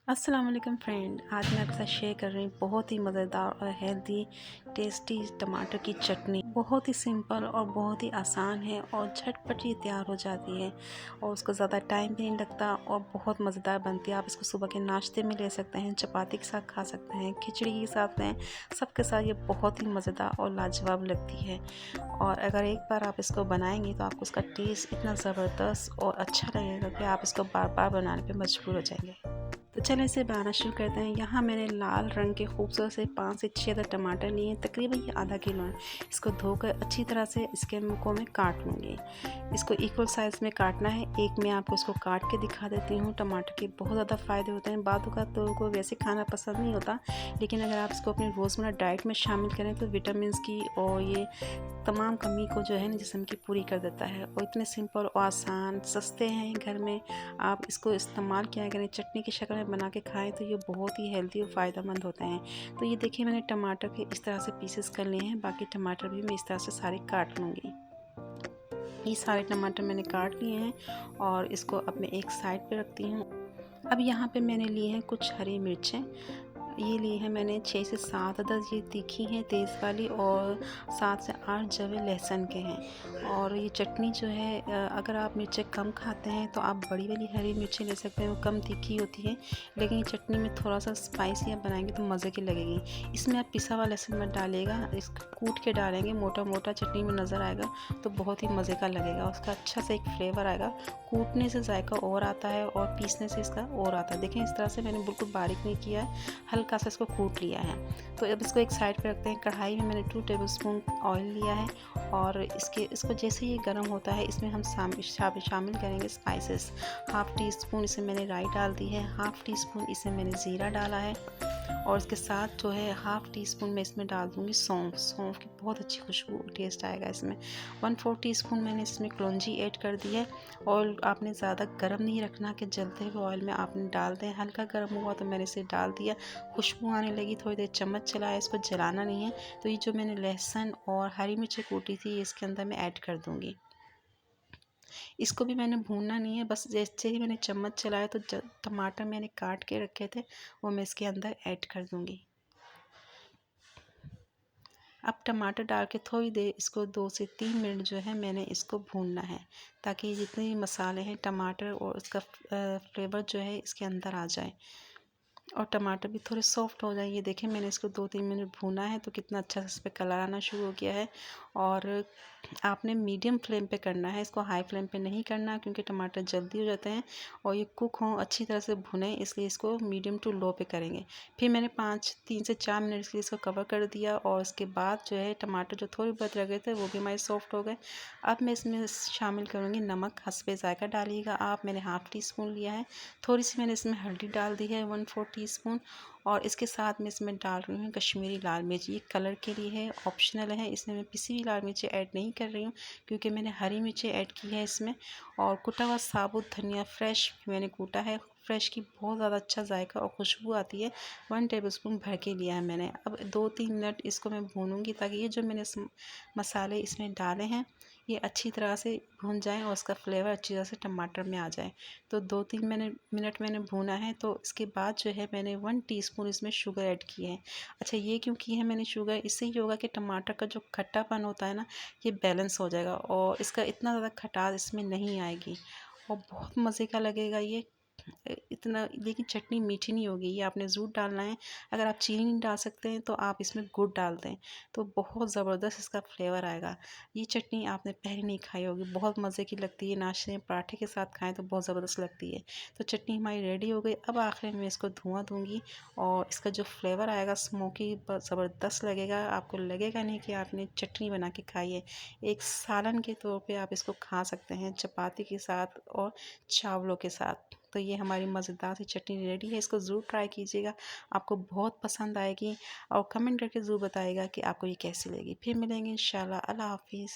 अस्सलाम वालेकुम फ्रेंड, आज मैं आपके साथ शेयर कर रही हूँ बहुत ही मज़ेदार और हेल्दी टेस्टी टमाटर की चटनी। बहुत ही सिंपल और बहुत ही आसान है और झटपट ही तैयार हो जाती है और उसको ज़्यादा टाइम भी नहीं लगता और बहुत मज़ेदार बनती है। आप इसको सुबह के नाश्ते में ले सकते हैं, चपाती के साथ खा सकते हैं, खिचड़ी के साथ लें, सबके साथ ये बहुत ही मज़ेदार और लाजवाब लगती है। और अगर एक बार आप इसको बनाएंगे तो आपको उसका टेस्ट इतना ज़बरदस्त और अच्छा लगेगा कि आप इसको बार बार बनाने पर मजबूर हो जाएंगे। तो चलिए इसे बनाना शुरू करते हैं। यहाँ मैंने लाल रंग के खूबसूरत से 5 से 6 टमाटर लिए हैं, तकरीबन ये आधा किलो है। इसको धोकर अच्छी तरह से इसके मुँह में काट लूँगी। इसको इक्वल साइज़ में काटना है। एक मैं आपको इसको काट के दिखा देती हूँ। टमाटर के बहुत ज़्यादा फ़ायदे होते हैं। बातों का तो को वैसे खाना पसंद नहीं होता, लेकिन अगर आप इसको अपनी रोज़मर्रा डाइट में शामिल करें तो विटामिन की और ये तमाम कमी को जो है ना जिस्म की पूरी कर देता है। और इतने सिंपल और आसान, सस्ते हैं, घर में आप इसको इस्तेमाल किया करें, चटनी की शक्ल में बना के खाएं तो ये बहुत ही हेल्दी और फ़ायदेमंद होते हैं। तो ये देखिए मैंने टमाटर के इस तरह से पीसेस कर लिए हैं। बाकी टमाटर भी मैं इस तरह से सारे काट लूँगी। ये सारे टमाटर मैंने काट लिए हैं और इसको अब मैं एक साइड पे रखती हूँ। अब यहाँ पे मैंने लिए हैं कुछ हरी मिर्चें। ये लिए हैं मैंने 6 से 7 अदद, ये तीखी हैं तेज़ वाली, और 7 से 8 जवे लहसुन के हैं। और ये चटनी जो है अगर आप मिर्चें कम खाते हैं तो आप बड़ी वाली हरी मिर्चें ले सकते हैं, वो कम तीखी होती है, लेकिन ये चटनी में थोड़ा सा स्पाइसी आप बनाएंगे तो मज़े की लगेगी। इसमें आप पिसा हुआ लहसुन मत डालिएगा, इसको कूट के डालेंगे, मोटा मोटा चटनी में नज़र आएगा तो बहुत ही मज़े का लगेगा, उसका अच्छा से एक फ्लेवर आएगा। कूटने से जायका और आता है और पीसने से इसका और आता है। देखें इस तरह से मैंने बिल्कुल बारीक नहीं किया है, हल्का सा इसको कूट लिया है। तो अब इसको एक साइड पे रखते हैं। कढ़ाई में मैंने 2 टेबलस्पून ऑयल लिया है और इसको जैसे ही गर्म होता है इसमें हम शामिल करेंगे स्पाइसेस। हाफ़ टी स्पून इसमें मैंने राई डाल दी है, हाफ़ टी स्पून इसमें मैंने ज़ीरा डाला है और इसके साथ जो है हाफ़ टी स्पून मैं इसमें डाल दूँगी सौंफ की बहुत अच्छी खुशबू टेस्ट आएगा इसमें। 1/4 टीस्पून मैंने इसमें कलौंजी ऐड कर दी है। ऑयल आपने ज़्यादा गर्म नहीं रखना कि जलते हुए ऑयल में आपने डाल दें, हल्का गर्म हुआ तो मैंने इसे डाल दिया। खुशबू आने लगी, थोड़ी देर चम्मच चलाया, इसको जलाना नहीं है। तो ये जो मैंने लहसुन और हरी मिर्ची कूटी थी इसके अंदर मैं ऐड कर दूँगी। इसको भी मैंने भूनना नहीं है, बस जैसे ही मैंने चम्मच चलाया तो टमाटर मैंने काट के रखे थे वो मैं इसके अंदर ऐड कर दूँगी। अब टमाटर डाल के थोड़ी देर इसको 2 से 3 मिनट जो है मैंने इसको भूनना है, ताकि जितने भी मसाले हैं टमाटर और उसका फ्लेवर जो है इसके अंदर आ जाए और टमाटर भी थोड़े सॉफ्ट हो जाए। ये देखें मैंने इसको 2-3 मिनट भूना है तो कितना अच्छा इस पर कलर आना शुरू हो गया है। और आपने मीडियम फ्लेम पे करना है, इसको हाई फ्लेम पे नहीं करना, क्योंकि टमाटर जल्दी हो जाते हैं और ये कुक हों अच्छी तरह से भुने, इसलिए इसको मीडियम टू लो पे करेंगे। फिर मैंने 3 से 4 मिनट के लिए इसको कवर कर दिया और उसके बाद जो है टमाटर जो थोड़े बहुत रह गए थे वो भी हमारे सॉफ्ट हो गए। अब मैं इसमें शामिल करूँगी नमक, हस्बे ज़ायका डालिएगा आप। मैंने हाफ़ टी स्पून लिया है। थोड़ी सी मैंने इसमें हल्दी डाल दी है 1/4 टीस्पून, और इसके साथ मैं इसमें डाल रही हूँ कश्मीरी लाल मिर्च। ये कलर के लिए है, ऑप्शनल है, इसमें मैं पिसी हुई लाल मिर्ची ऐड नहीं कर रही हूँ क्योंकि मैंने हरी मिर्ची ऐड की है इसमें। और कुटा हुआ साबुत धनिया फ्रेश मैंने कूटा है, फ्रेश की बहुत ज़्यादा अच्छा जायका और खुशबू आती है। 1 टेबलस्पून भर के लिया है मैंने। अब 2-3 मिनट इसको मैं भूनूंगी ताकि ये जो मैंने मसाले इसमें डाले हैं ये अच्छी तरह से भून जाएं और उसका फ्लेवर अच्छी तरह से टमाटर में आ जाए। तो 2-3 मिनट मैंने भूना है। तो इसके बाद जो है मैंने 1 टीस्पून इसमें शुगर ऐड की है। अच्छा, ये क्यों की है मैंने शुगर? इससे ये होगा कि टमाटर का जो खट्टापन होता है ना ये बैलेंस हो जाएगा और इसका इतना ज़्यादा खटास इसमें नहीं आएगी और बहुत मज़े का लगेगा ये इतना। लेकिन चटनी मीठी नहीं होगी, ये आपने ज़रूर डालना है। अगर आप चीनी नहीं डाल सकते हैं तो आप इसमें गुड़ डाल दें तो बहुत ज़बरदस्त इसका फ्लेवर आएगा। ये चटनी आपने पहले नहीं खाई होगी, बहुत मज़े की लगती है, नाश्ते में पराठे के साथ खाएं तो बहुत ज़बरदस्त लगती है। तो चटनी हमारी रेडी हो गई। अब आखिर में इसको धुआं दूंगी और इसका जो फ्लेवर आएगा स्मोकी ज़बरदस्त लगेगा। आपको लगेगा नहीं कि आपने चटनी बना के खाई है। एक सालन के तौर पे आप इसको खा सकते हैं चपाती के साथ और चावलों के साथ। तो ये हमारी मज़ेदार सी चटनी रेडी है, इसको ज़रूर ट्राई कीजिएगा, आपको बहुत पसंद आएगी और कमेंट करके ज़रूर बताइएगा कि आपको ये कैसी लगी। फिर मिलेंगे इंशाल्लाह। अल्लाह हाफिज़।